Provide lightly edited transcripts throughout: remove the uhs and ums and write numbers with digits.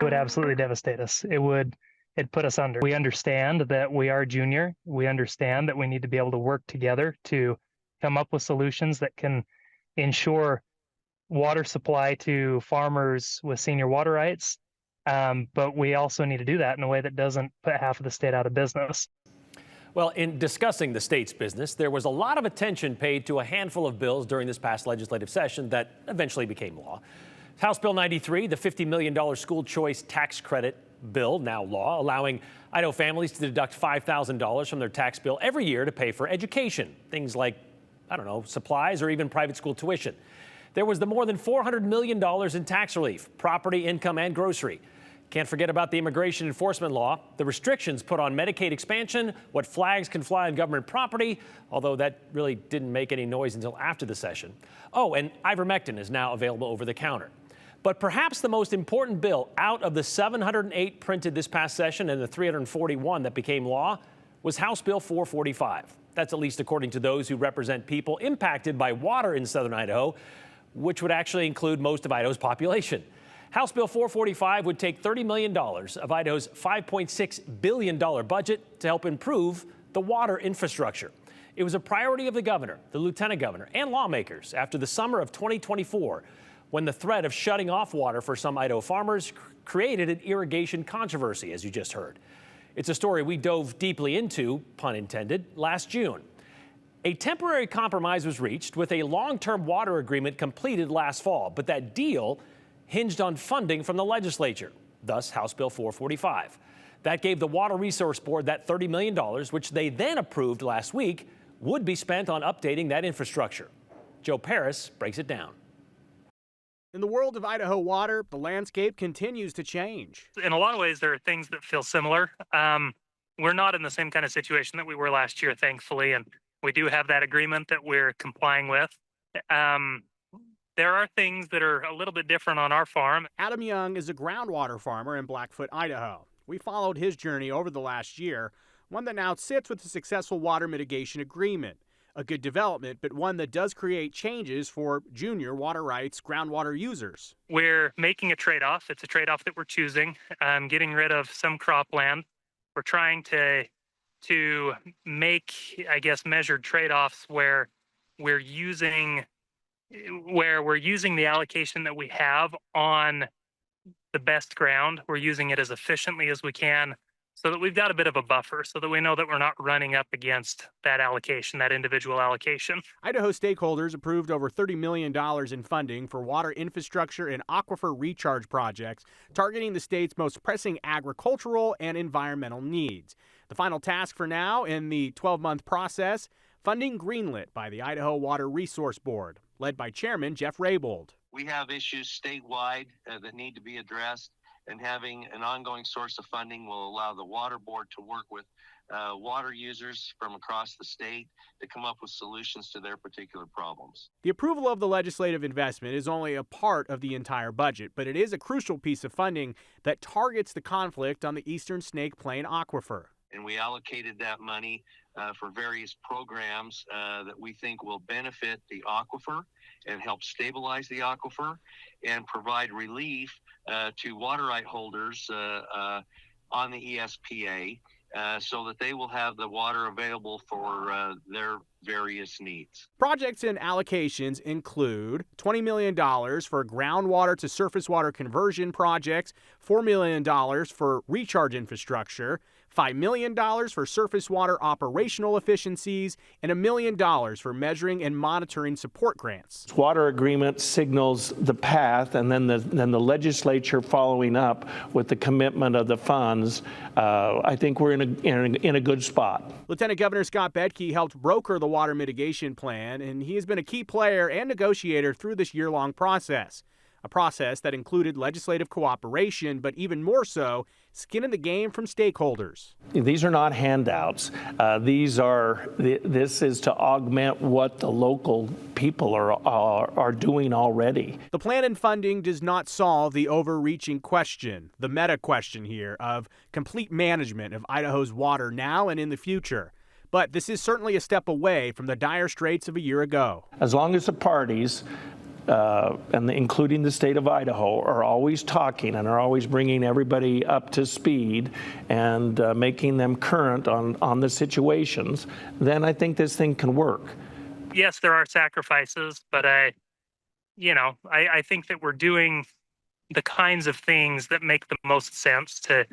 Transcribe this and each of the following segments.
It would absolutely devastate us. It'd put us under. We understand that we are junior. We understand that we need to be able to work together to come up with solutions that can ensure water supply to farmers with senior water rights. But we also need to do that in a way that doesn't put half of the state out of business. Well, in discussing the state's business, there was a lot of attention paid to a handful of bills during this past legislative session that eventually became law. House Bill 93, the $50 million school choice tax credit bill, now law, allowing Idaho families to deduct $5,000 from their tax bill every year to pay for education, things like, I don't know, supplies or even private school tuition. There was the more than $400 million in tax relief, property, income, and grocery. Can't forget about the immigration enforcement law, the restrictions put on Medicaid expansion, what flags can fly on government property, although that really didn't make any noise until after the session. Oh, and ivermectin is now available over the counter. But perhaps the most important bill out of the 708 printed this past session and the 341 that became law was House Bill 445. That's at least according to those who represent people impacted by water in southern Idaho, which would actually include most of Idaho's population. House Bill 445 would take $30 million of Idaho's $5.6 billion budget to help improve the water infrastructure. It was a priority of the governor, the lieutenant governor, and lawmakers after the summer of 2024, when the threat of shutting off water for some Idaho farmers created an irrigation controversy, as you just heard. It's a story we dove deeply into, pun intended, last June. A temporary compromise was reached with a long-term water agreement completed last fall, but that deal hinged on funding from the legislature, thus House Bill 445. That gave the Water Resource Board that $30 million, which they then approved last week, would be spent on updating that infrastructure. Joe Paris breaks it down. In the world of Idaho water, the landscape continues to change. In a lot of ways, there are things that feel similar. We're not in the same kind of situation that we were last year, thankfully, and we do have that agreement that we're complying with. There are things that are a little bit different on our farm. Adam Young is a groundwater farmer in Blackfoot, Idaho. We followed his journey over the last year, one that now sits with a successful water mitigation agreement. A good development, but one that does create changes for junior water rights groundwater users. We're making a trade-off. It's a trade-off that we're choosing, getting rid of some cropland. We're trying to make, I guess, measured trade-offs where we're using the allocation that we have on the best ground. We're using it as efficiently as we can so that we've got a bit of a buffer so that we know that we're not running up against that allocation, that individual allocation. Idaho stakeholders approved over $30 million in funding for water infrastructure and aquifer recharge projects, targeting the state's most pressing agricultural and environmental needs. The final task for now in the 12-month process, funding greenlit by the Idaho Water Resource Board, led by Chairman Jeff Raybould. We have issues statewide that need to be addressed, and having an ongoing source of funding will allow the Water Board to work with water users from across the state to come up with solutions to their particular problems. The approval of the legislative investment is only a part of the entire budget, but it is a crucial piece of funding that targets the conflict on the Eastern Snake Plain aquifer. And we allocated that money for various programs that we think will benefit the aquifer and help stabilize the aquifer and provide relief to water right holders on the ESPA so that they will have the water available for their various needs. Projects and allocations include $20 million for groundwater to surface water conversion projects, $4 million for recharge infrastructure, $5 million for surface water operational efficiencies, and $1 million for measuring and monitoring support grants. Water agreement signals the path, and then the legislature following up with the commitment of the funds. I think we're in a good spot. Lieutenant Governor Scott Bedke helped broker the water mitigation plan, and he has been a key player and negotiator through this year-long process. A process that included legislative cooperation, but even more so, skin in the game from stakeholders. These are not handouts. This is to augment what the local people are doing already. The plan and funding does not solve the overreaching question, the meta question here, of complete management of Idaho's water now and in the future. But this is certainly a step away from the dire straits of a year ago. As long as the parties and including the state of Idaho, are always talking and are always bringing everybody up to speed and making them current on the situations, then I think this thing can work. Yes, there are sacrifices, but I think that we're doing the kinds of things that make the most sense to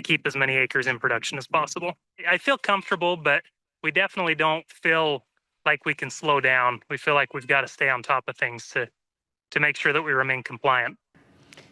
keep as many acres in production as possible. I feel comfortable, but we definitely don't feel like we can slow down. We feel like we've got to stay on top of things to make sure that we remain compliant.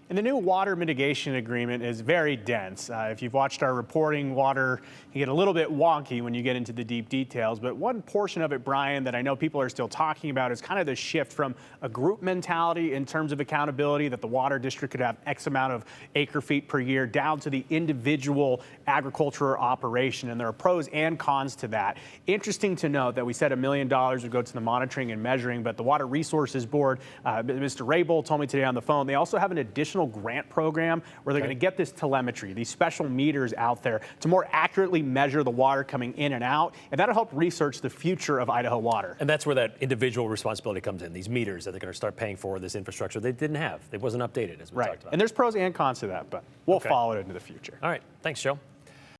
And the new water mitigation agreement is very dense. If you've watched our reporting, water can get a little bit wonky when you get into the deep details. But one portion of it, Brian, that I know people are still talking about is kind of the shift from a group mentality in terms of accountability, that the water district could have X amount of acre feet per year, down to the individual agricultural operation. And there are pros and cons to that. Interesting to note that we said $1 million would go to the monitoring and measuring, but the Water Resources Board, Mr. Rabel told me today on the phone, they also have an additional grant program where they're going to get this telemetry, these special meters out there to more accurately measure the water coming in and out, and that'll help research the future of Idaho water. And that's where that individual responsibility comes in, these meters that they're going to start paying for, this infrastructure they didn't have. It wasn't updated, as we talked about. And there's pros and cons to that, but we'll follow it into the future. All right. Thanks, Joe.